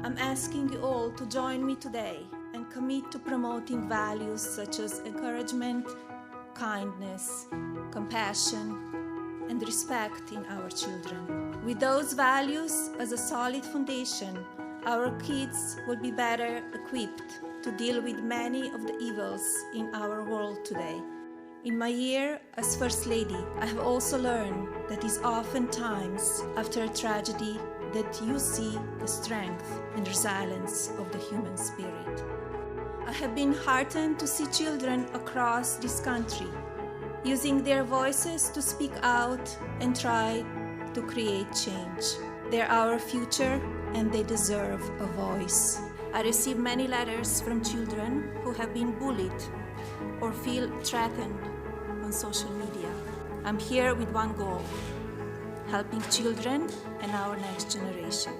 I'm asking you all to join me today and commit to promoting values such as encouragement, kindness, compassion, and respect in our children. With those values as a solid foundation, our kids will be better equipped to deal with many of the evils in our world today. In my year as First Lady, I have also learned that it's oftentimes after a tragedy that you see the strength and resilience of the human spirit. I have been heartened to see children across this country using their voices to speak out and try to create change. They're our future and they deserve a voice. I receive many letters from children who have been bullied or feel threatened on social media. I'm here with one goal: helping children and our next generation.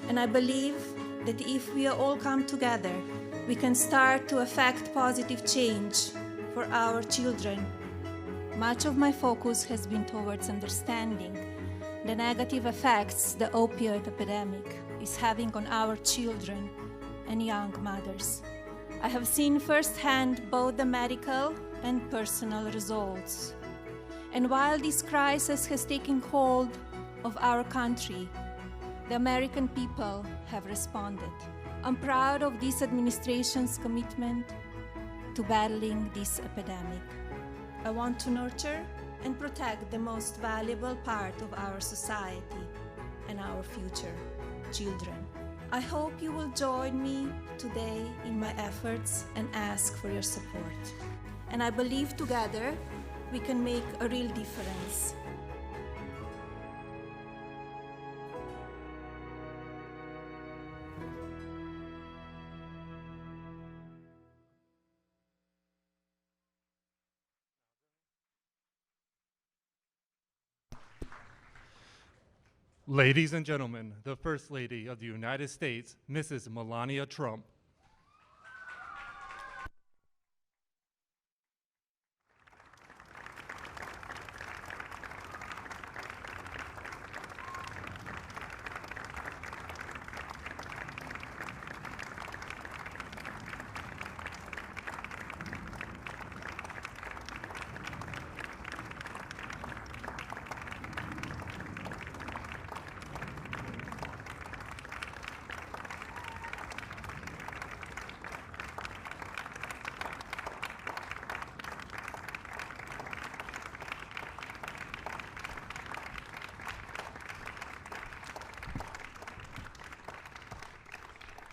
And I believe that if we all come together, we can start to affect positive change for our children. Much of my focus has been towards understanding the negative effects the opioid epidemic is having on our children and young mothers. I have seen firsthand both the medical and personal results. And while this crisis has taken hold of our country, the American people have responded. I'm proud of this administration's commitment to battling this epidemic. I want to nurture and protect the most valuable part of our society and our future, children. I hope you will join me today in my efforts and ask for your support. And I believe together we can make a real difference. Ladies and gentlemen, the First Lady of the United States, Mrs. Melania Trump.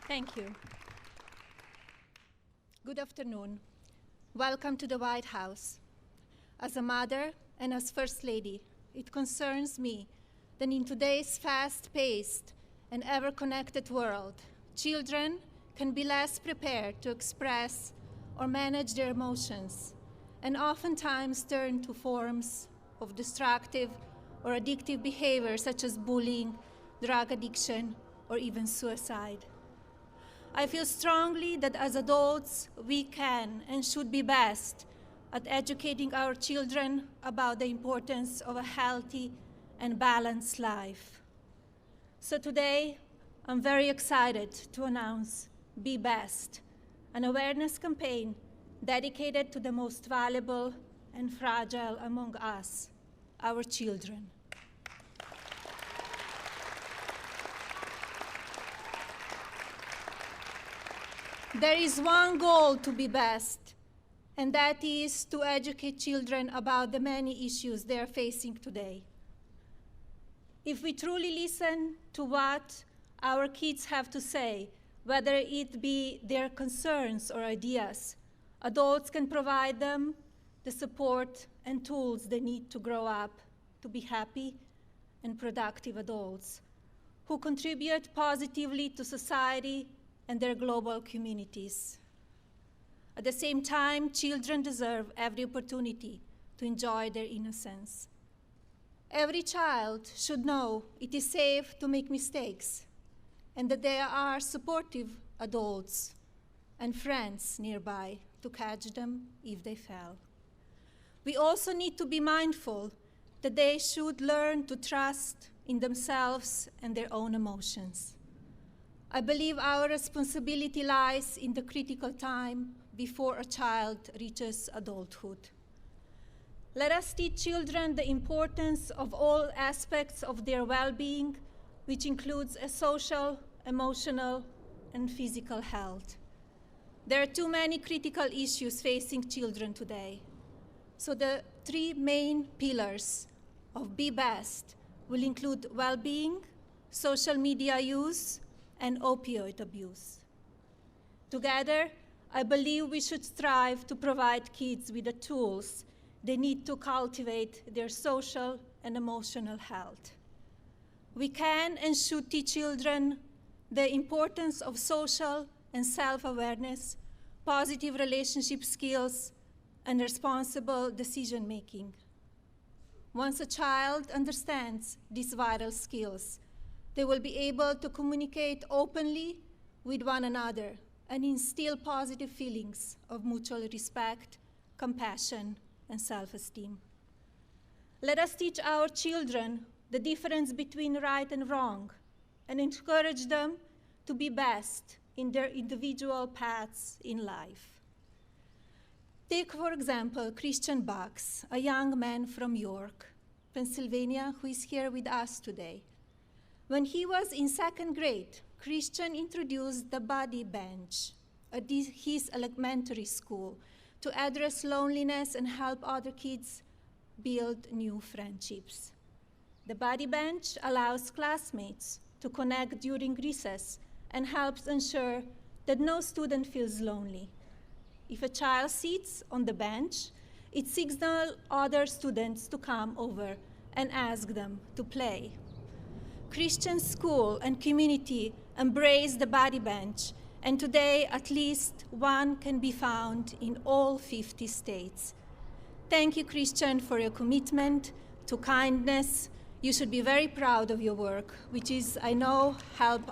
Thank you. Good afternoon. Welcome to the White House. As a mother and as First Lady, it concerns me that in today's fast-paced and ever-connected world, children can be less prepared to express or manage their emotions, and oftentimes turn to forms of destructive or addictive behavior such as bullying, drug addiction, or even suicide. I feel strongly that as adults, we can and should be best at educating our children about the importance of a healthy and balanced life. So today, I'm very excited to announce B-Best, an awareness campaign dedicated to the most valuable and fragile among us, our children. There is one goal to be best, and that is to educate children about the many issues they are facing today. If we truly listen to what our kids have to say, whether it be their concerns or ideas, adults can provide them the support and tools they need to grow up to be happy and productive adults who contribute positively to society and their global communities. At the same time, children deserve every opportunity to enjoy their innocence. Every child should know it is safe to make mistakes and that there are supportive adults and friends nearby to catch them if they fail. We also need to be mindful that they should learn to trust in themselves and their own emotions. I believe our responsibility lies in the critical time before a child reaches adulthood. Let us teach children the importance of all aspects of their well-being, which includes a social, emotional, and physical health. There are too many critical issues facing children today. So the three main pillars of B-Best will include well-being, social media use, and opioid abuse. Together, I believe we should strive to provide kids with the tools they need to cultivate their social and emotional health. We can and should teach children the importance of social and self-awareness, positive relationship skills, and responsible decision-making. Once a child understands these vital skills, they will be able to communicate openly with one another and instill positive feelings of mutual respect, compassion, and self-esteem. Let us teach our children the difference between right and wrong and encourage them to be best in their individual paths in life. Take, for example, Christian Bucks, a young man from York, Pennsylvania, who is here with us today. When he was in second grade, Christian introduced the Buddy Bench at his elementary school to address loneliness and help other kids build new friendships. The Buddy Bench allows classmates to connect during recess and helps ensure that no student feels lonely. If a child sits on the bench, it signals other students to come over and ask them to play. Christian school and community embrace the Buddy Bench, and today at least one can be found in all 50 states. Thank you, Christian, for your commitment to kindness. You should be very proud of your work, which is, I know, help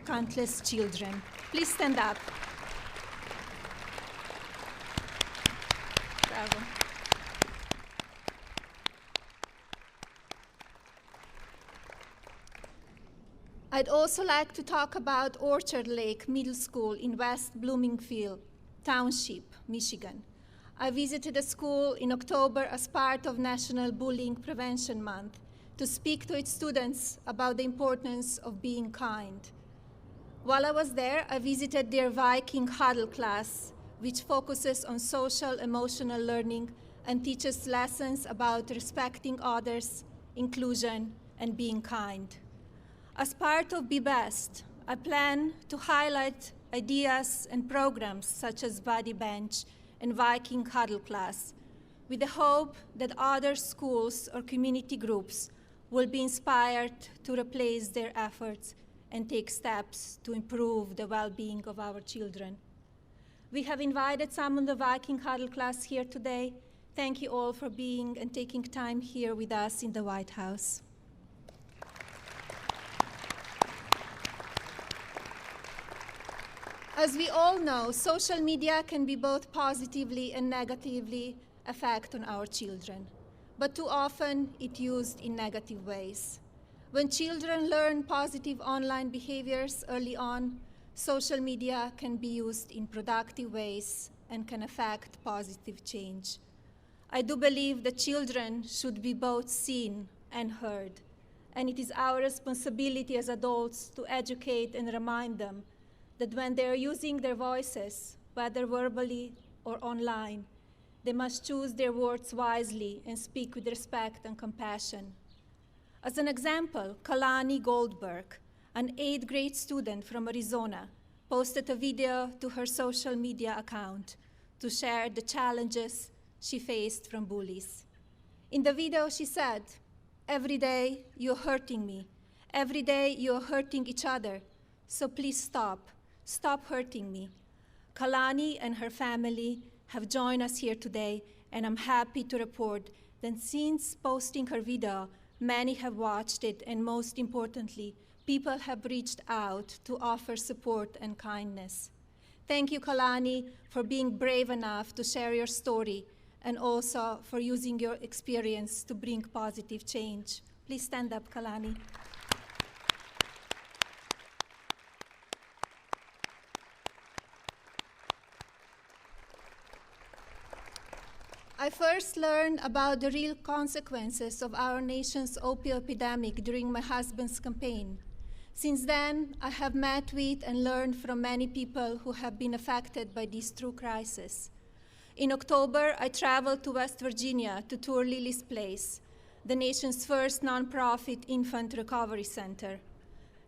countless children. Please stand up. Bravo. I'd also like to talk about Orchard Lake Middle School in West Bloomfield, Township, Michigan. I visited the school in October as part of National Bullying Prevention Month to speak to its students about the importance of being kind. While I was there, I visited their Viking Huddle class, which focuses on social emotional learning and teaches lessons about respecting others, inclusion, and being kind. As part of B-Best, I plan to highlight ideas and programs such as Buddy Bench and Viking Huddle class, with the hope that other schools or community groups will be inspired to replace their efforts and take steps to improve the well-being of our children. We have invited some of the Viking Huddle class here today. Thank you all for being and taking time here with us in the White House. As we all know, social media can be both positively and negatively affect on our children, but too often it's used in negative ways. When children learn positive online behaviors early on, social media can be used in productive ways and can affect positive change. I do believe that children should be both seen and heard, and it is our responsibility as adults to educate and remind them that when they are using their voices, whether verbally or online, they must choose their words wisely and speak with respect and compassion. As an example, Kalani Goldberg, an 8th grade student from Arizona, posted a video to her social media account to share the challenges she faced from bullies. In the video, she said, "Every day you're hurting me. Every day you're hurting each other. So please stop. Stop hurting me." Kalani and her family have joined us here today, and I'm happy to report that since posting her video, many have watched it, and most importantly, people have reached out to offer support and kindness. Thank you, Kalani, for being brave enough to share your story and also for using your experience to bring positive change. Please stand up, Kalani. I first learned about the real consequences of our nation's opioid epidemic during my husband's campaign. Since then, I have met with and learned from many people who have been affected by this true crisis. In October, I traveled to West Virginia to tour Lily's Place, the nation's first nonprofit infant recovery center.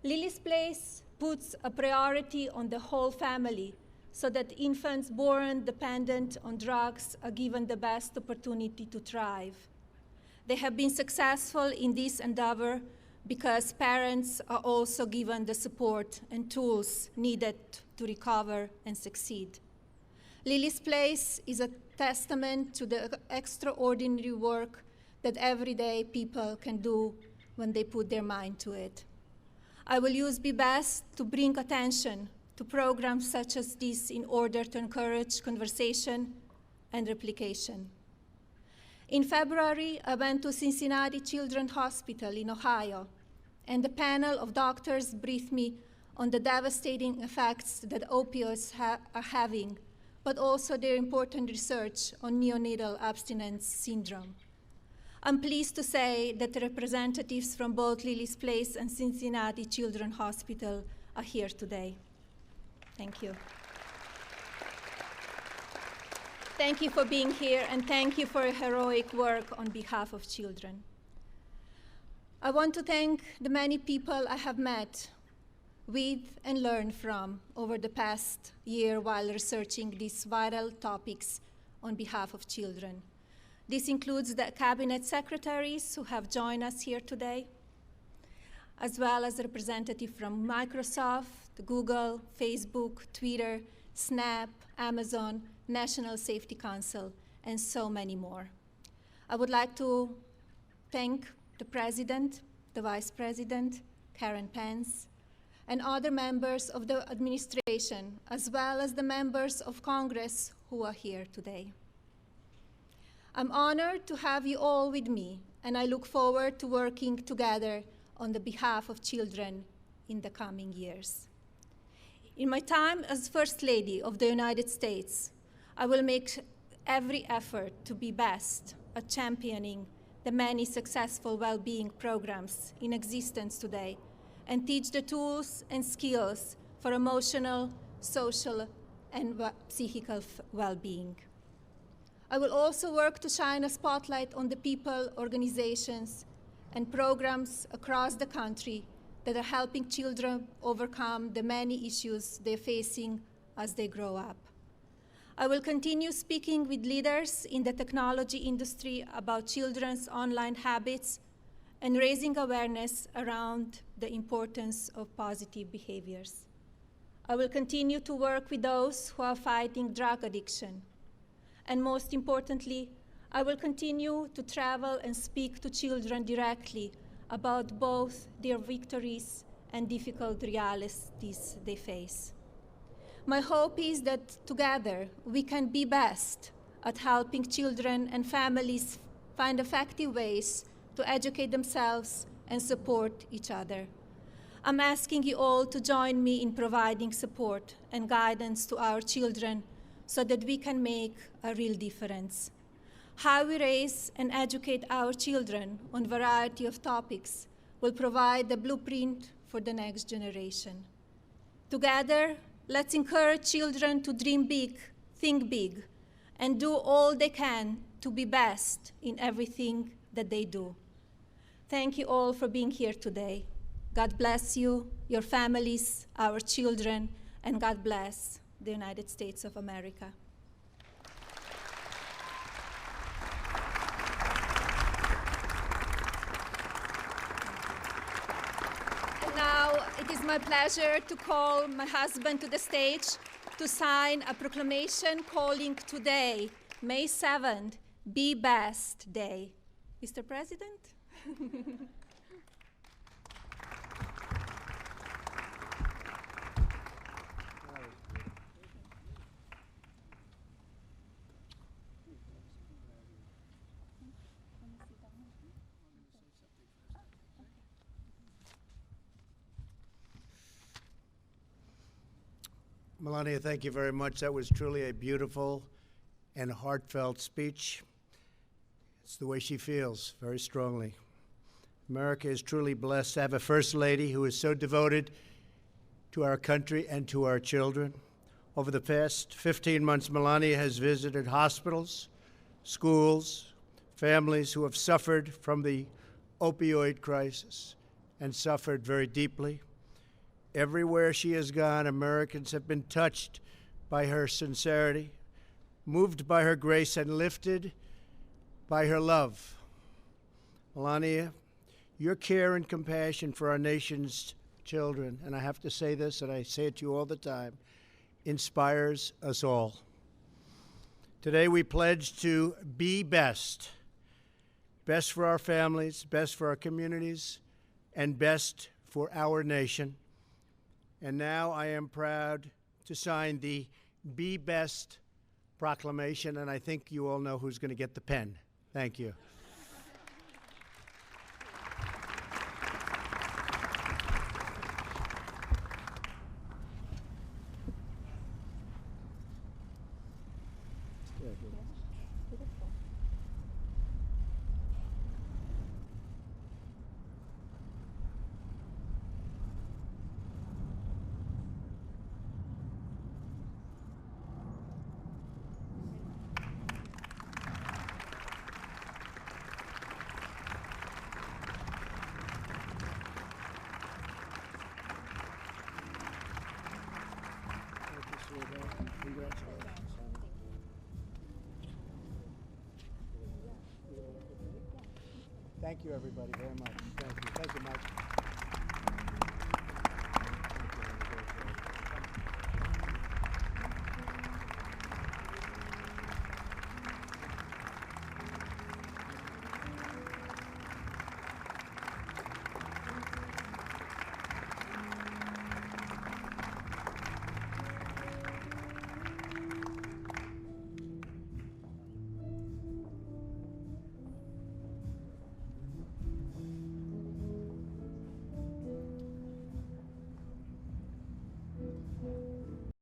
Lily's Place puts a priority on the whole family so that infants born dependent on drugs are given the best opportunity to thrive. They have been successful in this endeavor because parents are also given the support and tools needed to recover and succeed. Lily's Place is a testament to the extraordinary work that everyday people can do when they put their mind to it. I will use B-Best to bring attention to programs such as this in order to encourage conversation and replication. In February, I went to Cincinnati Children's Hospital in Ohio, and a panel of doctors briefed me on the devastating effects that opioids are having, but also their important research on neonatal abstinence syndrome. I'm pleased to say that the representatives from both Lily's Place and Cincinnati Children's Hospital are here today. Thank you. Thank you for being here, and thank you for your heroic work on behalf of children. I want to thank the many people I have met with and learned from over the past year while researching these vital topics on behalf of children. This includes the cabinet secretaries who have joined us here today, as well as representatives from Microsoft, Google, Facebook, Twitter, Snap, Amazon, National Safety Council, and so many more. I would like to thank the President, the Vice President, Karen Pence, and other members of the administration, as well as the members of Congress who are here today. I'm honored to have you all with me, and I look forward to working together on the behalf of children in the coming years. In my time as First Lady of the United States, I will make every effort to be best at championing the many successful well-being programs in existence today and teach the tools and skills for emotional, social, and psychical well-being. I will also work to shine a spotlight on the people, organizations, and programs across the country that are helping children overcome the many issues they're facing as they grow up. I will continue speaking with leaders in the technology industry about children's online habits and raising awareness around the importance of positive behaviors. I will continue to work with those who are fighting drug addiction. And most importantly, I will continue to travel and speak to children directly about both their victories and difficult realities they face. My hope is that together we can be best at helping children and families find effective ways to educate themselves and support each other. I'm asking you all to join me in providing support and guidance to our children so that we can make a real difference. How we raise and educate our children on a variety of topics will provide the blueprint for the next generation. Together, let's encourage children to dream big, think big, and do all they can to be best in everything that they do. Thank you all for being here today. God bless you, your families, our children, and God bless the United States of America. And now it is my pleasure to call my husband to the stage to sign a proclamation calling today, May 7th, B-Best Day. Mr. President? Melania, thank you very much. That was truly a beautiful and heartfelt speech. It's the way she feels very strongly. America is truly blessed to have a First Lady who is so devoted to our country and to our children. Over the past 15 months, Melania has visited hospitals, schools, families who have suffered from the opioid crisis and suffered very deeply. Everywhere she has gone, Americans have been touched by her sincerity, moved by her grace, and lifted by her love. Melania, your care and compassion for our nation's children, and I have to say this, and I say it to you all the time, inspires us all. Today we pledge to be best. Best for our families, best for our communities, and best for our nation. And now I am proud to sign the B-Best Proclamation, and I think you all know who's going to get the pen. Thank you. Thank you, everybody, very much. Thank you. Thank you, Mike.